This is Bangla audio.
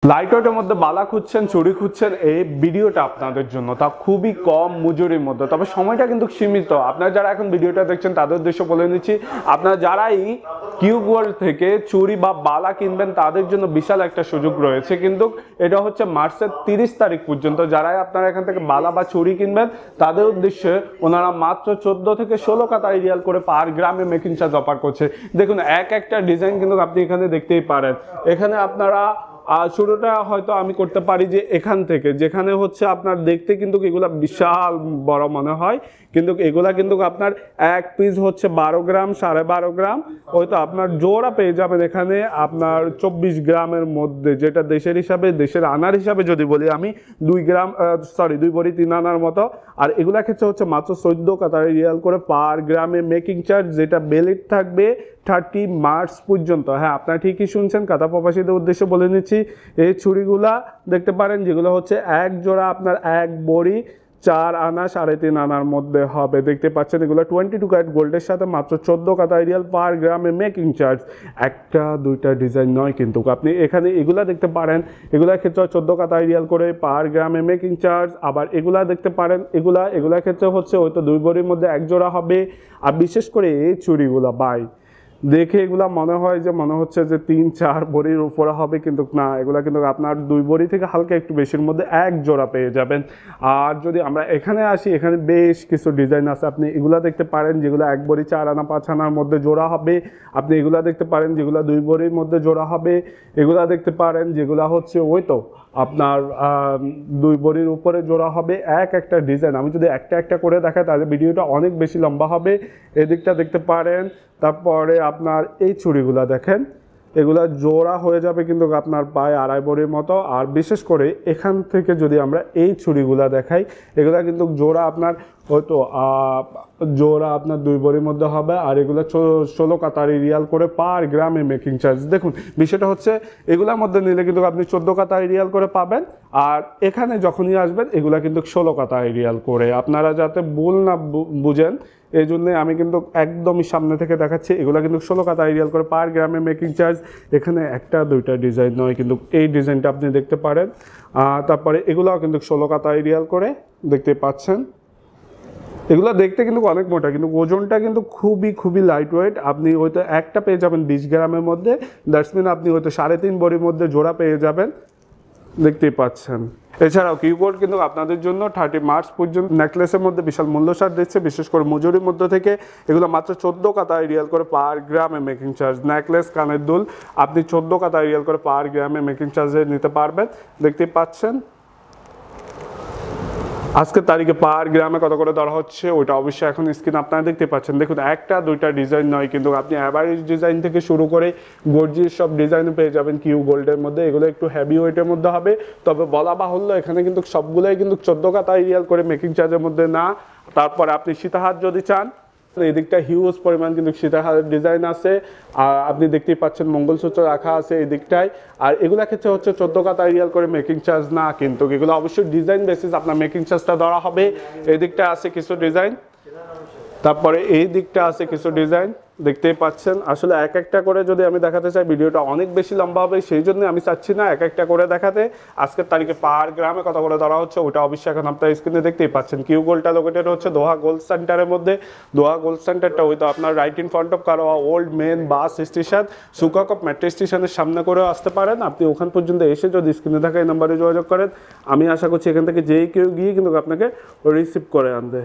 লাইটওয়েটের মধ্যে বালা খুঁজছেন, চুড়ি খুঁজছেন, এই ভিডিওটা আপনাদের জন্য। তা খুবই কম মজুরির মধ্যে, তবে সময়টা কিন্তু সীমিত। আপনারা যারা এখন ভিডিওটা দেখছেন তাদের উদ্দেশ্য বলে নিচ্ছি, আপনারা যারাই কিউব ওয়ার্ল্ড থেকে চুড়ি বা বালা কিনবেন তাদের জন্য বিশাল একটা সুযোগ রয়েছে। কিন্তু এটা হচ্ছে মার্চের 30 তারিখ পর্যন্ত। যারাই আপনারা এখান থেকে বালা বা চুড়ি কিনবেন তাদের উদ্দেশ্যে ওনারা মাত্র 14 থেকে 16 কাতা রিয়াল করে পার গ্রামে মেকিং চার্জ অফার করছে। দেখুন একটা ডিজাইন কিন্তু আপনি এখানে দেখতেই পারেন। এখানে আপনারা শুরুটা হয়তো আমি করতে পারি যে এখান থেকে, যেখানে হচ্ছে আপনার দেখতে কিন্তু এগুলা বিশাল বড় মনে হয়, কিন্তু এগুলা কিন্তু আপনার এক পিস হচ্ছে 12 গ্রাম, 12.5 গ্রাম, হয়তো আপনার জোড়া পেয়ে যাবেন এখানে আপনার 24 গ্রামের মধ্যে, যেটা দেশের হিসাবে, দেশের আনার হিসাবে যদি বলি আমি 2 ভরি 3 আনার মতো। আর এগুলা ক্ষেত্রে হচ্ছে মাত্র 14 কাতার রিয়াল করে পার গ্রামে মেকিং চার্জ, যেটা ভ্যালিড থাকবে 30 মার্চ পর্যন্ত। হ্যাঁ, আপনারা ঠিকই শুনছেন, কাতা প্রবাসীদের উদ্দেশ্যে বলে নিচ্ছি। এই ছুরিগুলা দেখতে পারেন, যেগুলো হচ্ছে এক জোড়া আপনার 1 ভরি 4 আনা 3.5 আনার মধ্যে হবে। দেখতে পাচ্ছেন এগুলো 22 ক্যারেট গোল্ডের সাথে মাত্র 14 কাতা রিয়াল পার গ্রামে মেকিং চার্জ। একটা দুইটা ডিজাইন নয়, কিন্তু আপনি এখানে এগুলা দেখতে পারেন, এগুলার ক্ষেত্রে 14 কাতা রিয়াল করে পার গ্রামে মেকিং চার্জ। আবার এগুলা দেখতে পারেন, এগুলার ক্ষেত্রে হচ্ছে হয়তো 2 ভরির মধ্যে 1 জোড়া হবে। আর বিশেষ করে এই চুড়িগুলা বাই দেখে এগুলা মনে হয় যে মনে হচ্ছে যে 3-4 ভরির উপরে হবে, কিন্তু না, এগুলা কিন্তু আপনার 2 ভরি থেকে হালকা একটু বেশির মধ্যে 1 জোড়া পেয়ে যাবেন। আর যদি আমরা এখানে আসি, এখানে বেশ কিছু ডিজাইন আছে, আপনি এগুলা দেখতে পারেন যেগুলো 1 ভরি 4 আনা 5 আনার মধ্যে জোড়া হবে। আপনি এগুলা দেখতে পারেন যেগুলো 2 ভরির মধ্যে জোড়া হবে। এগুলা দেখতে পারেন যেগুলা হচ্ছে ওই তো আপনার 2 ভরির উপরে জোড়া হবে। একটা ডিজাইন আমি যদি একটা করে দেখাই তাহলে ভিডিওটা অনেক বেশি লম্বা হবে। এদিকটা দেখতে পারেন। তারপরে আপনার এই চুড়িগুলা দেখেন, এগুলা জোড়া হয়ে যাবে কিন্তু আপনার প্রায় 2.5 ভরির মতো। আর বিশেষ করে এখান থেকে যদি আমরা এই চুড়িগুলা দেখাই, এগুলা কিন্তু জোড়া আপনার হয়তো জোড়া আপনার 2 ভরির মধ্যে হবে। আর এগুলো 16 কাতারি রিয়াল করে পার গ্রামে মেকিং চার্জ। দেখুন বিষয়টা হচ্ছে, এগুলোর মধ্যে নিলে কিন্তু আপনি 14 কাতারি রিয়াল করে পাবেন। আর এখানে যখনই আসবেন এগুলা কিন্তু 16 কাতারি রিয়াল করে। আপনারা যাতে ভুল না বুঝেন এই জন্যে আমি কিন্তু একদমই সামনে থেকে দেখাচ্ছি। এগুলো কিন্তু 16 কাতারি রিয়াল করে পার গ্রামে মেকিং চার্জ। এখানে একটা দুইটা ডিজাইন নয়, কিন্তু এই ডিজাইনটা আপনি দেখতে পারেন। তারপরে এগুলোও কিন্তু 16 কাতারি রিয়াল করে দেখতে পাচ্ছেন। এগুলো দেখতে কিন্তু অনেক মোটা, কিন্তু ওজনটা কিন্তু খুবই লাইট ওয়েট। আপনি হয়তো একটা পেয়ে যাবেন 20 গ্রামের মধ্যে, দ্যাটস মিন আপনি হয়তো 3.5 ভরির মধ্যে জোড়া পেয়ে যাবেন, দেখতেই পাচ্ছেন। এছাড়াও কিউবোর্ড কিন্তু আপনাদের জন্য 30 মার্চ পর্যন্ত নেকলেসের মধ্যে বিশাল মূল্য ছাড় দিচ্ছে, বিশেষ করে মজুরির মধ্যে থেকে। এগুলো মাত্র 14 কাতা রিয়াল করে পার গ্রামে মেকিং চার্জ। নেকলেস, কানের দুল আপনি 14 কাতা রিয়াল করে পার গ্রামে মেকিং চার্জে নিতে পারবেন, দেখতেই পাচ্ছেন। আজকের তারিখে পার গ্রামে কত করে ধরা হচ্ছে ওইটা অবশ্যই এখন স্ক্রিন আপনারা দেখতে পাচ্ছেন। দেখুন একটা দুইটা ডিজাইন নয়, কিন্তু আপনি অ্যাভারেজ ডিজাইন থেকে শুরু করে গর্জিয়াস সব ডিজাইন পেয়ে যাবেন কিউ গোল্ডের মধ্যে। এগুলো একটু হেভি ওয়েটের মধ্যে হবে, তবে বলা বাহুল্য এখানে কিন্তু সবগুলোই কিন্তু 14 কাতা রিয়াল করে মেকিং চার্জের মধ্যে না। তারপরে আপনি সীতাহার যদি চান, এই দিকটা হিউজ পরিমাণ কিন্তু সীতাহারের ডিজাইন আছে। আর আপনি দেখতেই পাচ্ছেন মঙ্গলসূত্র রাখা আছে এই দিকটায়। আর এগুলা ক্ষেত্রে হচ্ছে 14 কাতা রিয়াল করে মেকিং চার্জ না, কিন্তু এগুলো অবশ্যই ডিজাইন বেসিস আপনার মেকিং চার্জটা ধরা হবে। এই দিকটা আছে কিছু ডিজাইন, তারপরে এই দিকটা আছে কিছু ডিজাইন, দেখতেই পাচ্ছেন। আসলে একটা করে যদি আমি দেখাতে চাই ভিডিওটা অনেক বেশি লম্বা হবে, সেই জন্য আমি চাচ্ছি না একটা করে দেখাতে। আজকের তারিখে পার গ্রামে কত করে ধরা হচ্ছে ওটা অবশ্যই এখন আপনার স্ক্রিনে দেখতেই পাচ্ছেন। কিউ গোল্ডটা লোকেটেড হচ্ছে দোহা গোল্ড সেন্টারের মধ্যে। দোহা গোল্ড সেন্টারটা হয়তো আপনার রাইট ইন ফ্রন্ট অফ কারোয়া ওল্ড মেন বাস স্টেশন, সুকাকপ মেট্রো স্টেশনের সামনে করেও আসতে পারেন। আপনি ওখান পর্যন্ত এসে যদি স্ক্রিনে থাকা এই নাম্বারে যোগাযোগ করেন, আমি আশা করছি এখান থেকে যেই কেউ গিয়ে কিন্তু আপনাকে রিসিভ করে আনবে।